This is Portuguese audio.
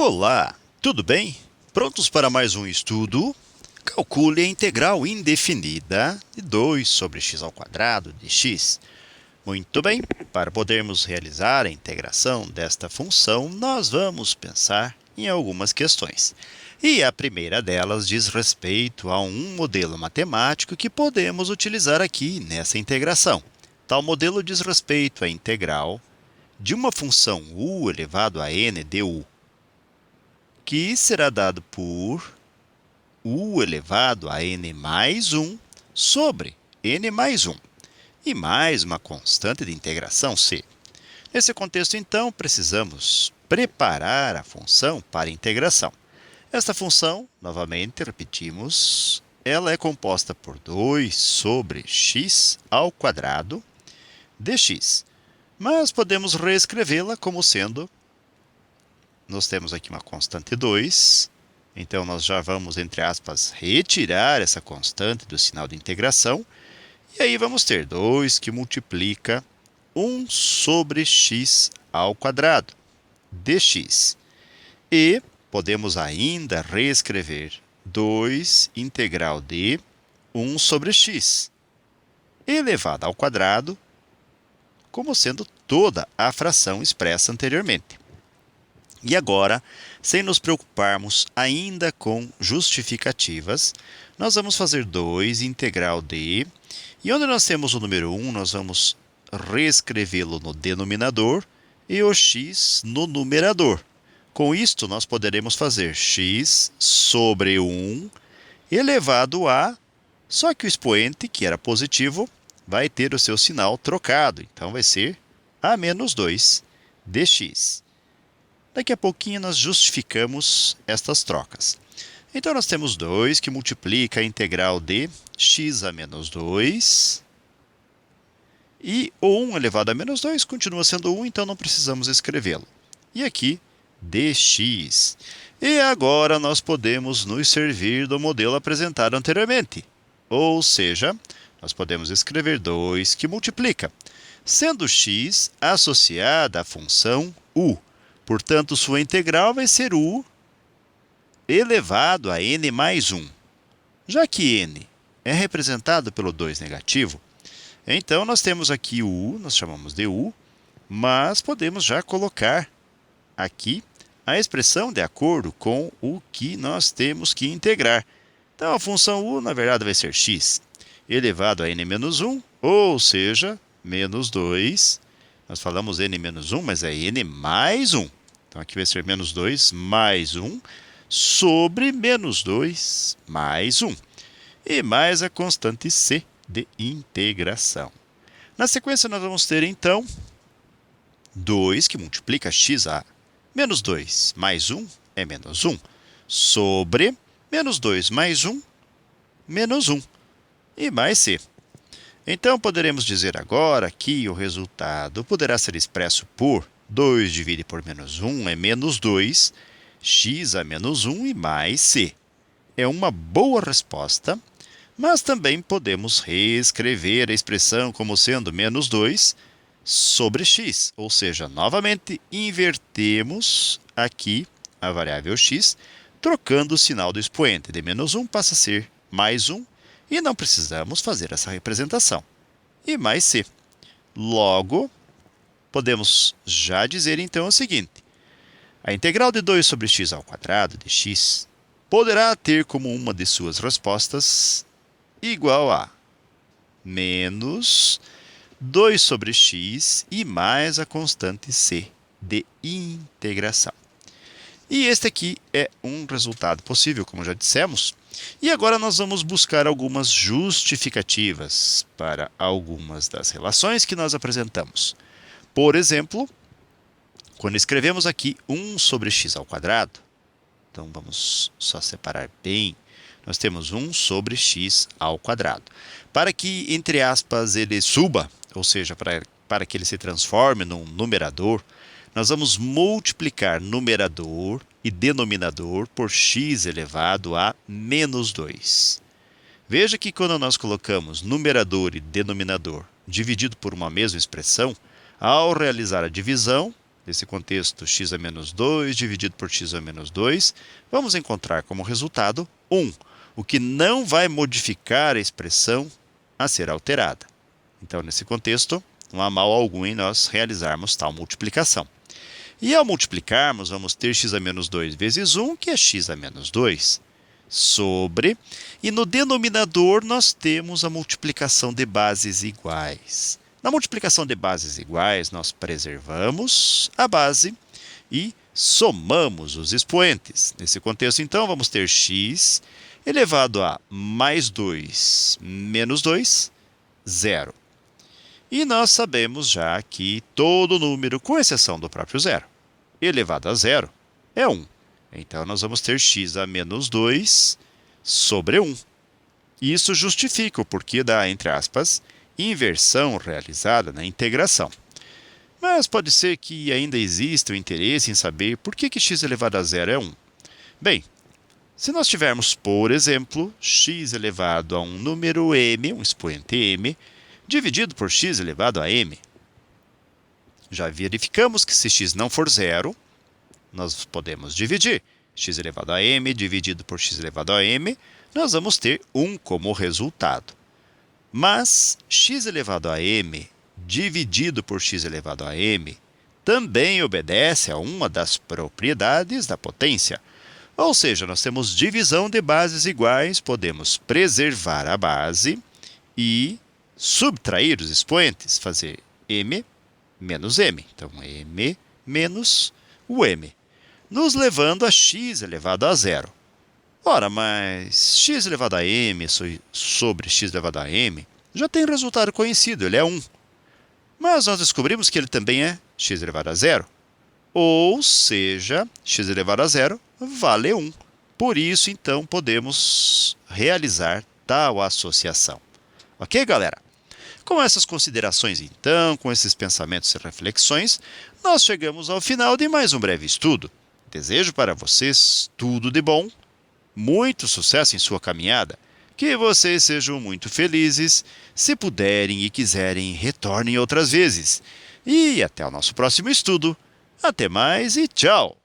Olá, tudo bem? Prontos para mais um estudo? Calcule a integral indefinida de 2 sobre x ao quadrado de x. Muito bem, para podermos realizar a integração desta função, nós vamos pensar em algumas questões. E a primeira delas diz respeito a um modelo matemático que podemos utilizar aqui nessa integração. Tal modelo diz respeito à integral de uma função u elevado a n du, que será dado por u elevado a n mais 1 sobre n mais 1, e mais uma constante de integração c. Nesse contexto, então, precisamos preparar a função para integração. Esta função, novamente, repetimos, ela é composta por 2 sobre x ao quadrado dx, mas podemos reescrevê-la como sendo, nós temos aqui uma constante 2, então nós já vamos, entre aspas, retirar essa constante do sinal de integração, e aí vamos ter 2 que multiplica 1 sobre x ao quadrado dx. E podemos ainda reescrever 2 integral de 1 sobre x elevado ao quadrado, como sendo toda a fração expressa anteriormente. E agora, sem nos preocuparmos ainda com justificativas, nós vamos fazer 2 integral de, e onde nós temos o número 1, nós vamos reescrevê-lo no denominador e o x no numerador. Com isto, nós poderemos fazer x sobre 1 elevado a, só que o expoente, que era positivo, vai ter o seu sinal trocado, então vai ser a menos 2 dx. Daqui a pouquinho nós justificamos estas trocas. Então, nós temos 2 que multiplica a integral de x a menos 2. E o 1 elevado a menos 2 continua sendo 1, então não precisamos escrevê-lo. E aqui, dx. E agora nós podemos nos servir do modelo apresentado anteriormente. Ou seja, nós podemos escrever 2 que multiplica, sendo x associada à função u. Portanto, sua integral vai ser u elevado a n mais 1. Já que n é representado pelo 2 negativo, então nós temos aqui o u, nós chamamos de u, mas podemos já colocar aqui a expressão de acordo com o que nós temos que integrar. Então, a função u, na verdade, vai ser x elevado a n menos 1, ou seja, menos 2. Nós falamos n menos 1, mas é n mais 1. Então, aqui vai ser menos 2 mais 1 sobre menos 2 mais 1. E mais a constante c de integração. Na sequência, nós vamos ter, então, 2 que multiplica x a menos 2 mais 1 é menos 1, sobre menos 2 mais 1, menos 1, e mais c. Então, poderemos dizer agora que o resultado poderá ser expresso por 2 dividido por menos 1 é menos 2, x a menos 1 e mais c. É uma boa resposta, mas também podemos reescrever a expressão como sendo menos 2 sobre x, ou seja, novamente invertemos aqui a variável x, trocando o sinal do expoente. De menos 1 passa a ser mais 1, e não precisamos fazer essa representação. E mais c. Logo, podemos já dizer então o seguinte: a integral de 2 sobre x ao quadrado de x poderá ter como uma de suas respostas igual a menos 2 sobre x e mais a constante c de integração. E este aqui é um resultado possível, como já dissemos. E agora nós vamos buscar algumas justificativas para algumas das relações que nós apresentamos. Por exemplo, quando escrevemos aqui 1 sobre x ao quadrado, então vamos só separar bem, nós temos 1 sobre x ao quadrado. Para que, entre aspas, ele suba, ou seja, para que ele se transforme num numerador, nós vamos multiplicar numerador e denominador por x elevado a menos 2. Veja que quando nós colocamos numerador e denominador dividido por uma mesma expressão, ao realizar a divisão, nesse contexto x a menos 2 dividido por x a menos 2, vamos encontrar como resultado 1, o que não vai modificar a expressão a ser alterada. Então, nesse contexto, não há mal algum em nós realizarmos tal multiplicação. E ao multiplicarmos, vamos ter x a menos 2 vezes 1, que é x a menos 2, sobre, e no denominador nós temos a multiplicação de bases iguais. Na multiplicação de bases iguais, nós preservamos a base e somamos os expoentes. Nesse contexto, então, vamos ter x elevado a mais 2 menos 2, 0. E nós sabemos já que todo número, com exceção do próprio zero, elevado a zero, é 1. Então, nós vamos ter x a menos 2 sobre 1. Isso justifica o porquê da, entre aspas, inversão realizada na integração. Mas pode ser que ainda exista o interesse em saber por que x elevado a zero é 1. Bem, se nós tivermos, por exemplo, x elevado a um número m, um expoente m, dividido por x elevado a m, já verificamos que se x não for zero, nós podemos dividir. X elevado a m dividido por x elevado a m, nós vamos ter 1 como resultado. Mas x elevado a m dividido por x elevado a m também obedece a uma das propriedades da potência. Ou seja, nós temos divisão de bases iguais, podemos preservar a base e subtrair os expoentes, fazer m menos m. Então, m menos o m, nos levando a x elevado a zero. Ora, mas x elevado a m sobre x elevado a m já tem resultado conhecido, ele é 1. Mas nós descobrimos que ele também é x elevado a zero. Ou seja, x elevado a zero vale 1. Por isso, então, podemos realizar tal associação. Ok, galera? Com essas considerações, então, com esses pensamentos e reflexões, nós chegamos ao final de mais um breve estudo. Desejo para vocês tudo de bom, muito sucesso em sua caminhada, que vocês sejam muito felizes. Se puderem e quiserem, retornem outras vezes. E até o nosso próximo estudo. Até mais e tchau!